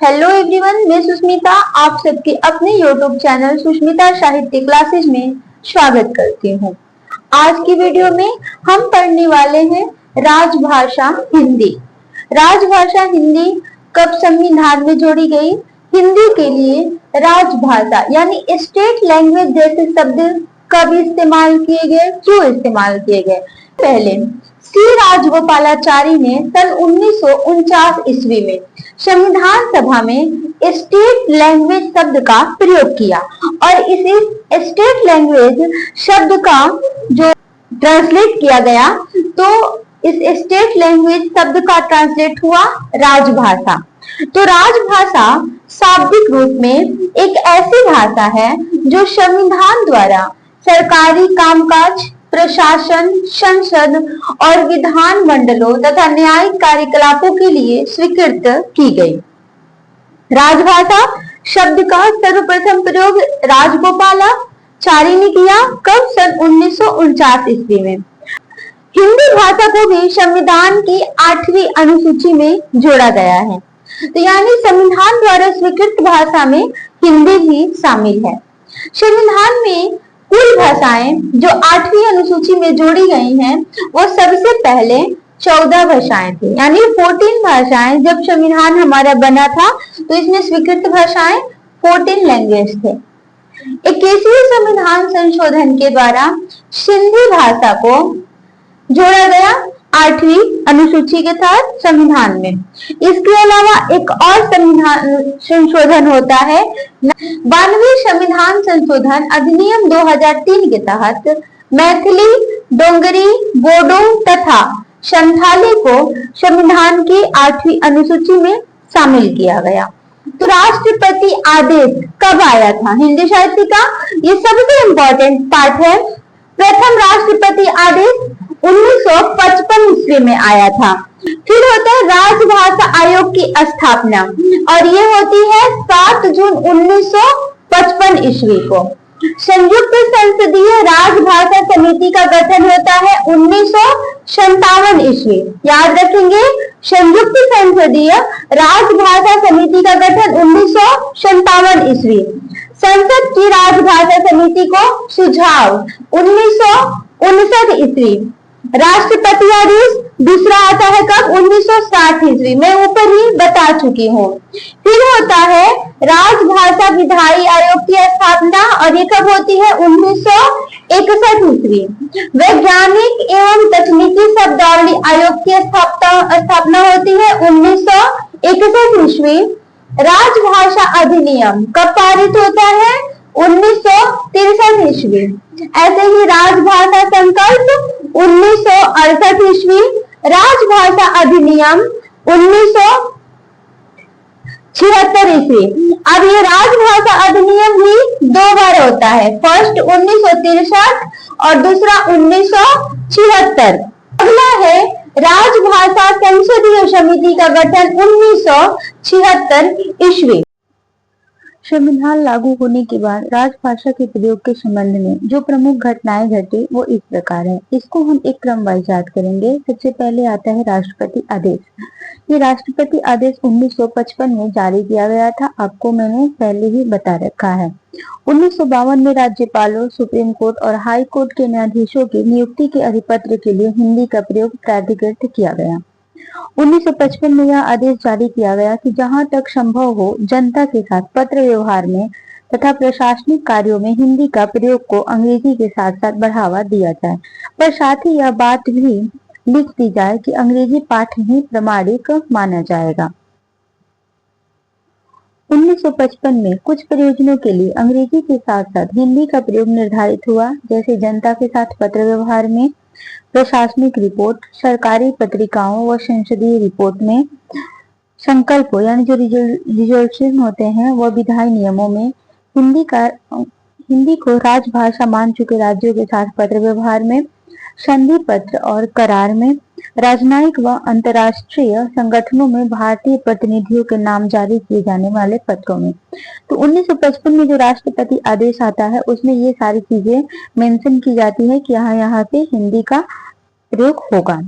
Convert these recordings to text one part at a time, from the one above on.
Hello everyone, मैं सुष्मिता आप सबके अपने यूट्यूब चैनल सुष्मिता साहित्य क्लासेस में स्वागत करती हूँ। आज की वीडियो में हम पढ़ने वाले हैं राजभाषा हिंदी। राजभाषा हिंदी कब संविधान में जोड़ी गई? हिंदी के लिए राजभाषा यानी स्टेट लैंग्वेज जैसे शब्द कब इस्तेमाल किए गए, क्यों इस्तेमाल किए गए? पहले सी राजगोपालाचारी ने सन 1949 ईस्वी में संविधान सभा में स्टेट लैंग्वेज शब्द का प्रयोग किया और इस स्टेट लैंग्वेज शब्द का जो ट्रांसलेट किया गया तो इस स्टेट लैंग्वेज शब्द का ट्रांसलेट हुआ राजभाषा। तो राजभाषा शाब्दिक रूप में एक ऐसी भाषा है जो संविधान द्वारा सरकारी कामकाज, प्रशासन, संसद और विधान मंडलों तथा न्यायिक कार्यकलापों के लिए स्वीकृत की गई। राजभाषा शब्द का सर्वप्रथम प्रयोग राजगोपालाचारी ने किया। कब? सन 1949 ईस्वी में। हिंदी भाषा को भी संविधान की 8वीं अनुसूची में जोड़ा गया है, तो यानी संविधान द्वारा स्वीकृत भाषा में हिंदी भी शामिल है। संविधान में कुल भाषाएं जो 8वीं अनुसूची में जोड़ी गई हैं, वो सबसे पहले 14 भाषाएं थी, यानी 14 भाषाएं। जब संविधान हमारा बना था तो इसमें स्वीकृत भाषाएं 14 लैंग्वेज थे। 21वें संविधान संशोधन के द्वारा सिंधी भाषा को जोड़ा गया 8वीं अनुसूची के तहत संविधान में। इसके अलावा एक और संविधान संशोधन होता है 92वें संविधान संशोधन अधिनियम 2003 के तहत मैथिली, डोंगरी, बोडो तथा संथाली को संविधान की 8वीं अनुसूची में शामिल किया गया। तो राष्ट्रपति आदेश कब आया था हिंदी साहित्य का? ये सबसे इम्पोर्टेंट पार्ट है। प्रथम राष्ट्रपति आदेश 1955 ईस्वी में आया था। फिर होता है राजभाषा आयोग की स्थापना और ये होती है 7 जून 1955 ईस्वी को। संयुक्त संसदीय राजभाषा समिति का गठन होता है 1957 ईस्वी। याद रखेंगे, संयुक्त संसदीय राजभाषा समिति का गठन 1957 ईस्वी। संसद की राजभाषा समिति को सुझाव 1959 ईस्वी। राष्ट्रपति आदेश दूसरा आता है कब? 1960 ईस्वी। मैं ऊपर ही बता चुकी हूँ। फिर होता है राजभाषा विधायी आयोग की स्थापना और ये कब होती है? 1961 ईस्वी। वैज्ञानिक एवं तकनीकी शब्दावली आयोग की स्थापना होती है 1961 ईस्वी। राजभाषा अधिनियम कब पारित होता है? 1963 ईस्वी। ऐसे ही राजभाषा संकल्प 1968 ईस्वी। राजभाषा अधिनियम 1976 ईस्वी। अब ये राजभाषा अधिनियम ही 2 बार होता है, फर्स्ट 1963 और दूसरा 1976। अगला है राजभाषा संसदीय समिति का गठन 1976 ईस्वी। संविधान लागू होने के बाद राजभाषा के प्रयोग के संबंध में जो प्रमुख घटनाएं घटी वो इस प्रकार है। इसको हम एक क्रम वाइज याद करेंगे। सबसे पहले आता है राष्ट्रपति आदेश। ये राष्ट्रपति आदेश 1955 में जारी किया गया था, आपको मैंने पहले ही बता रखा है। 1952 में राज्यपालों, सुप्रीम कोर्ट और हाई कोर्ट के न्यायाधीशों की नियुक्ति के अधिपत्र के लिए हिंदी का प्रयोग प्राधिकृत किया गया। 1955 में यह आदेश जारी किया गया कि जहां तक संभव हो जनता के साथ पत्र व्यवहार में तथा प्रशासनिक कार्यों में हिंदी का प्रयोग को अंग्रेजी के साथ साथ बढ़ावा दिया जाए, पर साथ ही यह बात भी लिख दी जाए कि अंग्रेजी पाठ ही प्रमाणिक माना जाएगा। 1955 में कुछ प्रयोजनों के लिए अंग्रेजी के साथ साथ हिंदी का प्रयोग निर्धारित हुआ, जैसे जनता के साथ पत्र व्यवहार में, प्रशासनिक रिपोर्ट, सरकारी पत्रिकाओं व संसदीय रिपोर्ट में, संकल्पों यानी जो रिजोल्यूशन होते हैं वह विधायी नियमों में, हिंदी को राजभाषा मान चुके राज्यों के साथ पत्र व्यवहार में, संधि पत्र और करार में, राजनयिक व अंतर्राष्ट्रीय संगठनों में भारतीय प्रतिनिधियों के नाम जारी किए जाने वाले पत्रों में। तो 1955 में जो राष्ट्रपति आदेश आता है उसमें ये सारी चीजें मेंशन की जाती है कि यहाँ पे हिंदी का प्रयोग होगा।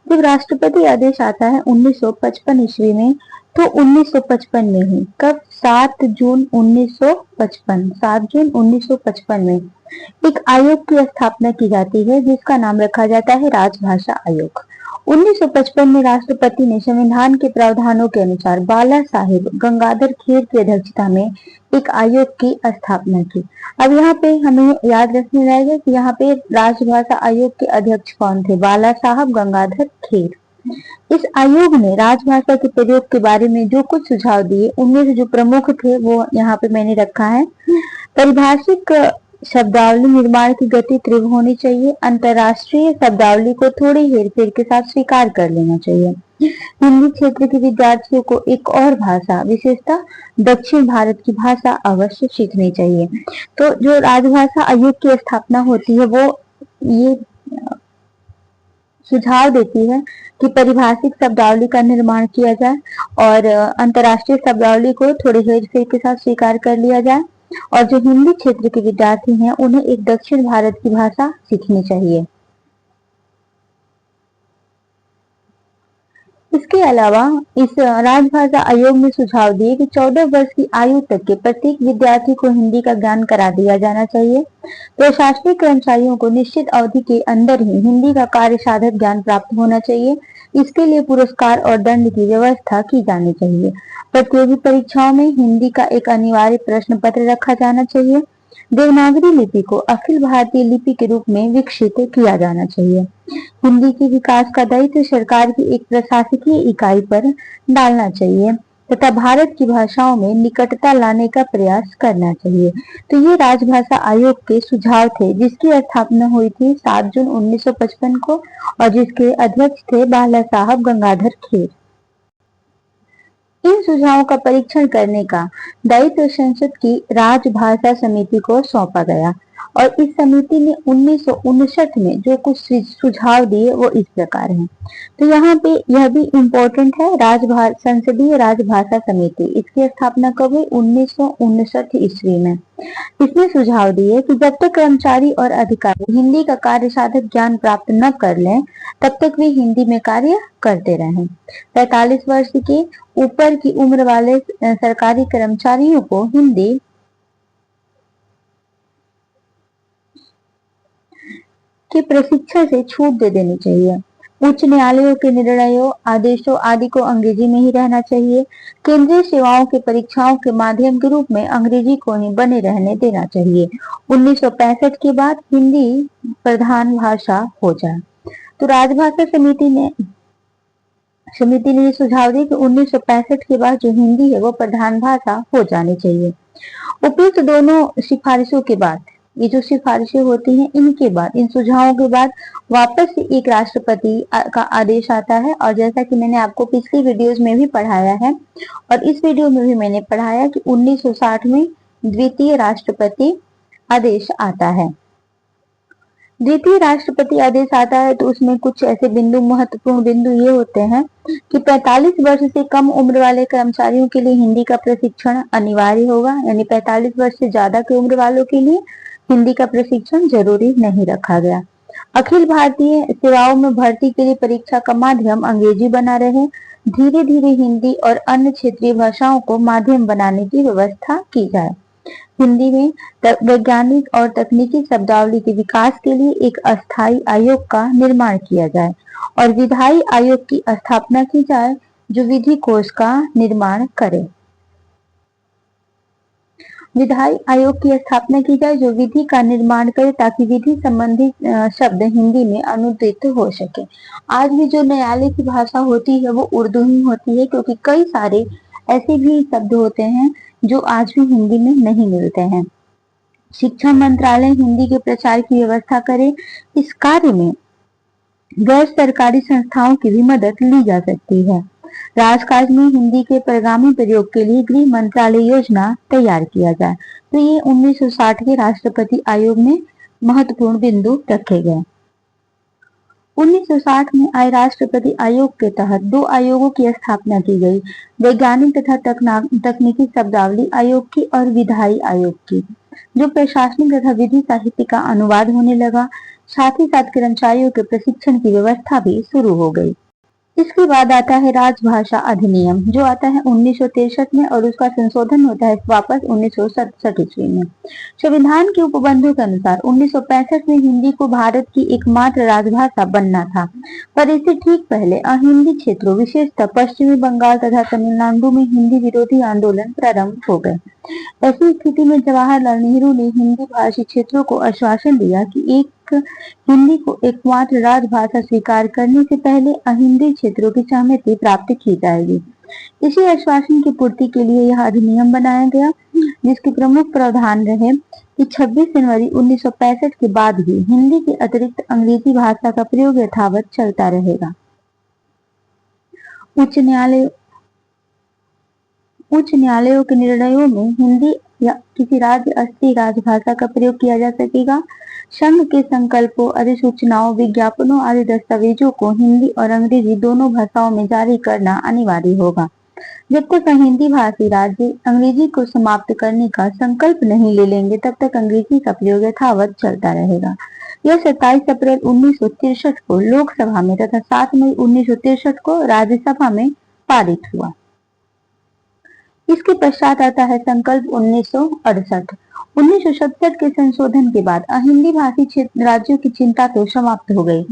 जब राष्ट्रपति आदेश आता है 1955 ईस्वी में, तो 1955 में ही कब, 7 जून 1955, 7 जून 1955 में एक आयोग की स्थापना की जाती है जिसका नाम रखा जाता है राजभाषा आयोग। 1955 में राष्ट्रपति ने संविधान के प्रावधानों के अनुसार बाला साहेब गंगाधर खेर की अध्यक्षता में एक आयोग की स्थापना की। अब यहाँ पे हमें याद रखने रहेगा कि यहाँ पे राजभाषा आयोग के अध्यक्ष कौन थे, बाला साहब गंगाधर खेर। इस आयोग ने राजभाषा के प्रयोग के बारे में जो कुछ सुझाव दिए, उनमें से जो प्रमुख थे वो यहाँ पे मैंने रखा है। पारिभाषिक शब्दावली निर्माण की गति तीव्र होनी चाहिए। अंतरराष्ट्रीय शब्दावली को थोड़ी हेरफेर के साथ स्वीकार कर लेना चाहिए। हिंदी क्षेत्र के विद्यार्थियों को एक और भाषा, विशेषतः दक्षिण भारत की भाषा अवश्य सीखनी चाहिए। तो जो राजभाषा आयोग की स्थापना होती है वो ये सुझाव देती है कि पारिभाषिक शब्दावली का निर्माण किया जाए और अंतरराष्ट्रीय शब्दावली को थोड़े हेरफेर के साथ स्वीकार कर लिया जाए, और जो हिंदी क्षेत्र के विद्यार्थी हैं उन्हें एक दक्षिण भारत की भाषा सीखनी चाहिए। इसके अलावा इस राजभाषा आयोग में सुझाव दिए कि 14 वर्ष की आयु तक के प्रत्येक विद्यार्थी को हिंदी का ज्ञान करा दिया जाना चाहिए। प्रशासनिक कर्मचारियों को निश्चित अवधि के अंदर ही हिंदी का कार्य साधक ज्ञान प्राप्त होना चाहिए। इसके लिए पुरस्कार और दंड की व्यवस्था की जानी चाहिए। प्रतियोगी परीक्षाओं में हिंदी का एक अनिवार्य प्रश्न पत्र रखा जाना चाहिए। देवनागरी लिपि को अखिल भारतीय लिपि के रूप में विकसित किया जाना चाहिए। हिंदी के विकास का दायित्व सरकार की एक प्रशासकीय इकाई पर डालना चाहिए तथा भारत की भाषाओं में निकटता लाने का प्रयास करना चाहिए। तो ये राजभाषा आयोग के सुझाव थे जिसकी स्थापना हुई थी 7 जून 1955 को और जिसके अध्यक्ष थे बाला साहब गंगाधर खेर। इन सुझावों का परीक्षण करने का दायित्व संसद की राजभाषा समिति को सौंपा गया और इस समिति ने 1959 में जो कुछ सुझाव दिए वो इस प्रकार हैं। तो यहाँ पे यह भी इम्पोर्टेंट है, संसदीय राजभाषा समिति, इसकी स्थापना कब हुई, 1959 ईस्वी में। इसने सुझाव दिए कि जब तक कर्मचारी और अधिकारी हिंदी का कार्य साधक ज्ञान प्राप्त न कर लें तब तक वे हिंदी में कार्य करते रहें। 45 वर्ष के ऊपर की उम्र वाले सरकारी कर्मचारियों को हिंदी के प्रशिक्षण से छूट दे देनी चाहिए। उच्च न्यायालयों के निर्णयों, आदेशों आदि को अंग्रेजी में ही रहना चाहिए। केंद्रीय सेवाओं के परीक्षाओं के माध्यम के रूप में अंग्रेजी को ही बने रहने देना चाहिए। 1965 के बाद हिंदी प्रधान भाषा हो जाए। तो राजभाषा समिति ने ये सुझाव दिया कि 1965 के बाद जो हिंदी है वो प्रधान भाषा हो जानी चाहिए। उपयुक्त दोनों सिफारिशों के बाद, ये जो सिफारिशें होती हैं इनके बाद, इन सुझावों के बाद वापस से एक राष्ट्रपति का आदेश आता है। और जैसा कि मैंने आपको पिछली वीडियोस में भी पढ़ाया है और इस वीडियो में भी मैंने पढ़ाया कि 1960 में द्वितीय राष्ट्रपति आदेश आता है। द्वितीय राष्ट्रपति आदेश आता है तो उसमें कुछ ऐसे महत्वपूर्ण बिंदु ये होते हैं कि 45 वर्ष से कम उम्र वाले कर्मचारियों के लिए हिंदी का प्रशिक्षण अनिवार्य होगा, यानी 45 वर्ष से ज्यादा की उम्र वालों के लिए हिंदी का प्रशिक्षण जरूरी नहीं रखा गया। अखिल भारतीय सेवाओं में भर्ती के लिए परीक्षा का माध्यम अंग्रेजी बना रहे। धीरे धीरे हिंदी और अन्य क्षेत्रीय भाषाओं को माध्यम बनाने की व्यवस्था की जाए। हिंदी में वैज्ञानिक और तकनीकी शब्दावली के विकास के लिए एक अस्थायी आयोग का निर्माण किया जाए और विधायी आयोग की स्थापना की जाए जो विधि कोश का निर्माण करे। विधायी आयोग की स्थापना की जाए जो विधि का निर्माण करे ताकि विधि संबंधी शब्द हिंदी में अनुदित हो सके। आज भी जो न्यायालय की भाषा होती है वो उर्दू ही होती है, क्योंकि कई सारे ऐसे भी शब्द होते हैं जो आज भी हिंदी में नहीं मिलते हैं। शिक्षा मंत्रालय हिंदी के प्रचार की व्यवस्था करे। इस कार्य में गैर सरकारी संस्थाओं की भी मदद ली जा सकती है। राजकाज में हिंदी के परगामी प्रयोग के लिए गृह मंत्रालय योजना तैयार किया जाए। तो ये 1960 के राष्ट्रपति आयोग में महत्वपूर्ण बिंदु रखे गए। 1960 में आए राष्ट्रपति आयोग के तहत 2 आयोगों की स्थापना की गई, वैज्ञानिक तथा तकनीकी शब्दावली आयोग की और विधायी आयोग की, जो प्रशासनिक तथा विधि साहित्य का अनुवाद होने लगा। साथ ही साथ कर्मचारियों के प्रशिक्षण की व्यवस्था भी शुरू हो गई। इसके बाद आता है राजभाषा अधिनियम, जो आता है 1963 में और उसका संशोधन होता है वापस 1967 ईस्वी में। संविधान के उपबंधों के अनुसार 1965 में हिंदी को भारत की एकमात्र राजभाषा बनना था, पर इससे ठीक पहले अहिंदी क्षेत्रों विशेषतः पश्चिमी बंगाल तथा तमिलनाडु में हिंदी विरोधी आंदोलन प्रारंभ हो गए। ऐसी स्थिति में जवाहरलाल नेहरू ने हिंदी भाषी क्षेत्रों को आश्वासन दिया कि हिंदी को एकमात्र राजभाषा स्वीकार करने से पहले अहिंदी क्षेत्रों की सहमति प्राप्त की जाएगी। इसी आश्वासन की पूर्ति के लिए यह अधिनियम बनाया गया, जिसके प्रमुख प्रावधान रहे कि 26 जनवरी 1965 के बाद भी हिंदी के अतिरिक्त अंग्रेजी भाषा का प्रयोग यथावत चलता रहेगा। उच्च न्यायालयों के निर्णयों में हिंदी या किसी राज्य स्तरीय राजभाषा का प्रयोग किया जा सकेगा। संघ के संकल्पों, अधिसूचनाओं, विज्ञापनों आदि दस्तावेजों को हिंदी और अंग्रेजी दोनों भाषाओं में जारी करना अनिवार्य होगा। जब तक हिंदी भाषी राज्य अंग्रेजी को समाप्त करने का संकल्प नहीं ले लेंगे, तब तक अंग्रेजी का प्रयोग यथावत चलता रहेगा। यह 27 अप्रैल 1963 को लोकसभा में तथा 7 मई 1963 को राज्यसभा में पारित हुआ। इसके पश्चात आता है संकल्प 1968। 1970 के संशोधन के बाद अहिंदी भाषी राज्यों की चिंता तो समाप्त हो गई,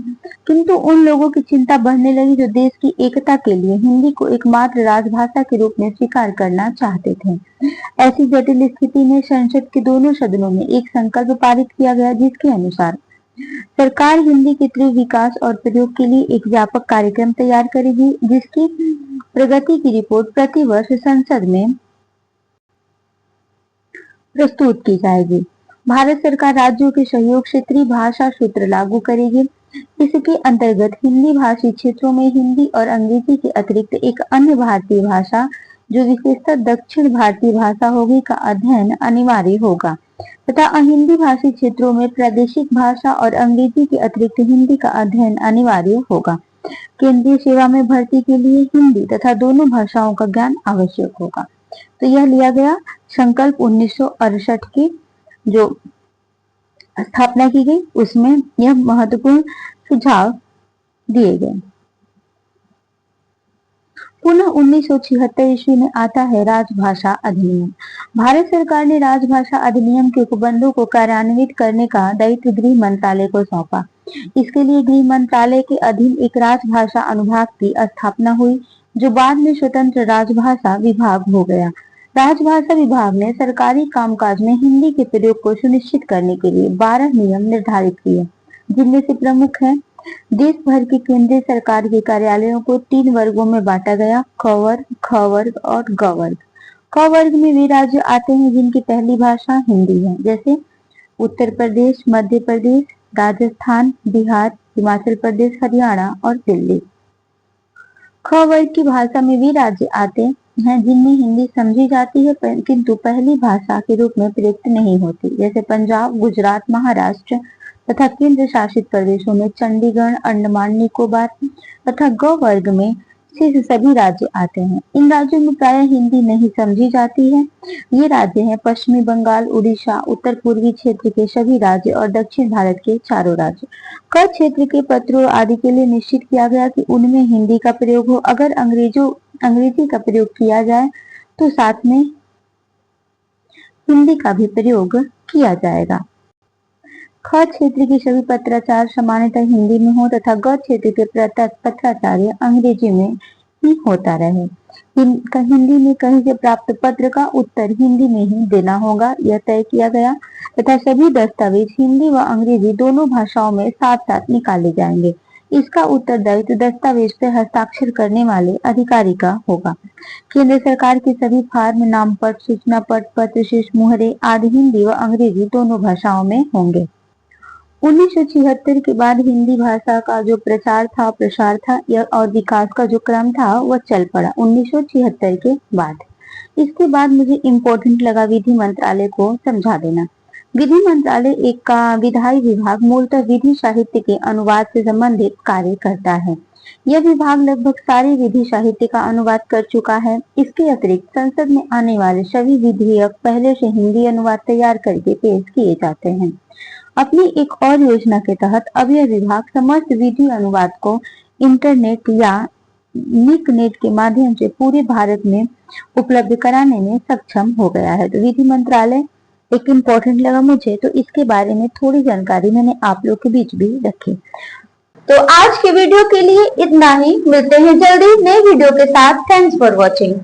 किंतु उन लोगों की चिंता बढ़ने लगी जो देश की एकता के लिए हिंदी को एकमात्र राजभाषा के रूप में स्वीकार करना चाहते थे। ऐसी जटिल स्थिति में संसद के दोनों सदनों में एक संकल्प पारित किया गया, जिसके अनुसार सरकार हिंदी के तीव्र विकास और प्रयोग के लिए एक व्यापक कार्यक्रम तैयार करेगी, जिसकी प्रगति की रिपोर्ट प्रति वर्ष संसद में प्रस्तुत की जाएगी। भारत सरकार राज्यों के सहयोग से त्रिभाषा सूत्र लागू करेगी। इसके अंतर्गत हिंदी भाषी क्षेत्रों में हिंदी और अंग्रेजी के अतिरिक्त एक अन्य भारतीय भाषा, जो विशेषतः दक्षिण भारतीय भाषा होगी, का अध्ययन अनिवार्य होगा तथा अहिंदी भाषी क्षेत्रों में प्रादेशिक भाषा और अंग्रेजी के अतिरिक्त हिंदी का अध्ययन अनिवार्य होगा। केंद्रीय सेवा में भर्ती के लिए हिंदी तथा दोनों भाषाओं का ज्ञान आवश्यक होगा। तो यह लिया गया संकल्प 1968 की जो स्थापना की गई, उसमें यह महत्वपूर्ण सुझाव दिए गए। पुनः 1976 ईस्वी में आता है राजभाषा अधिनियम। भारत सरकार ने राजभाषा अधिनियम के उपबंधों को कार्यान्वित करने का दायित्व गृह मंत्रालय को सौंपा। इसके लिए गृह मंत्रालय के अधीन एक राजभाषा अनुभाग की स्थापना हुई, जो बाद में स्वतंत्र राजभाषा विभाग हो गया। राजभाषा विभाग ने सरकारी कामकाज में हिंदी के प्रयोग को सुनिश्चित करने के लिए 12 नियम निर्धारित किए, जिनमें से प्रमुख है देश भर की केंद्रीय सरकार के कार्यालयों को 3 वर्गों में बांटा गया, क वर्ग, ख वर्ग और ग वर्ग। क वर्ग में वे राज्य आते हैं जिनकी पहली भाषा हिंदी है, जैसे उत्तर प्रदेश, मध्य प्रदेश, राजस्थान, बिहार, हिमाचल प्रदेश, हरियाणा और दिल्ली। ख वर्ग की भाषा में वे राज्य आते हैं जिनमें हिंदी समझी जाती है किंतु पहली भाषा के रूप में प्रयुक्त नहीं होती, जैसे पंजाब, गुजरात, महाराष्ट्र तथा केंद्र शासित प्रदेशों में चंडीगढ़, अंडमान निकोबार तथा ग वर्ग में शेष सभी राज्य आते हैं। इन राज्यों में प्रायः हिंदी नहीं समझी जाती है। ये राज्य हैं पश्चिमी बंगाल, उड़ीसा, उत्तर पूर्वी क्षेत्र के सभी राज्य और दक्षिण भारत के चारों राज्य। क क्षेत्र के पत्रों आदि के लिए निश्चित किया गया कि उनमें हिंदी का प्रयोग हो। अगर अंग्रेजी का प्रयोग किया जाए तो साथ में हिंदी का भी प्रयोग किया जाएगा। ख क्षेत्र के सभी पत्राचार सामान्यतः हिंदी में हो तथा ग क्षेत्र के पत्राचार्य अंग्रेजी में ही होता रहे। हिंदी में कहीं से प्राप्त पत्र का उत्तर हिंदी में ही देना होगा, यह तय किया गया तथा सभी दस्तावेज हिंदी व अंग्रेजी दोनों भाषाओं में साथ साथ निकाले जाएंगे। इसका उत्तरदायित्व दस्तावेज पर हस्ताक्षर करने वाले अधिकारी का होगा। केंद्र सरकार के सभी फार्म, नामपत्र, सूचना पत्र, पत्रशीर्ष, मुहरे आदि हिंदी व अंग्रेजी दोनों भाषाओं में होंगे। 1976 के बाद हिंदी भाषा का जो प्रचार था, प्रसार था और विकास का जो क्रम था वह चल पड़ा 1976 के बाद। इसके बाद मुझे इम्पोर्टेंट लगा विधि मंत्रालय को समझा देना। विधि मंत्रालय एक का विधायी विभाग मूलतः विधि साहित्य के अनुवाद से संबंधित कार्य करता है। यह विभाग लगभग सारे विधि साहित्य का अनुवाद कर चुका है। इसके अतिरिक्त संसद में आने वाले सभी विधेयक पहले से हिंदी अनुवाद तैयार करके पेश किए जाते हैं। अपनी एक और योजना के तहत अब यह विभाग समस्त विधि अनुवाद को इंटरनेट या निक नेट के माध्यम से पूरे भारत में उपलब्ध कराने में सक्षम हो गया है। तो विधि मंत्रालय एक इम्पोर्टेंट लगा मुझे, तो इसके बारे में थोड़ी जानकारी मैंने आप लोग के बीच भी रखी। तो आज के वीडियो के लिए इतना ही, मिलते हैं जल्दी नए वीडियो के साथ। Thanks for watching.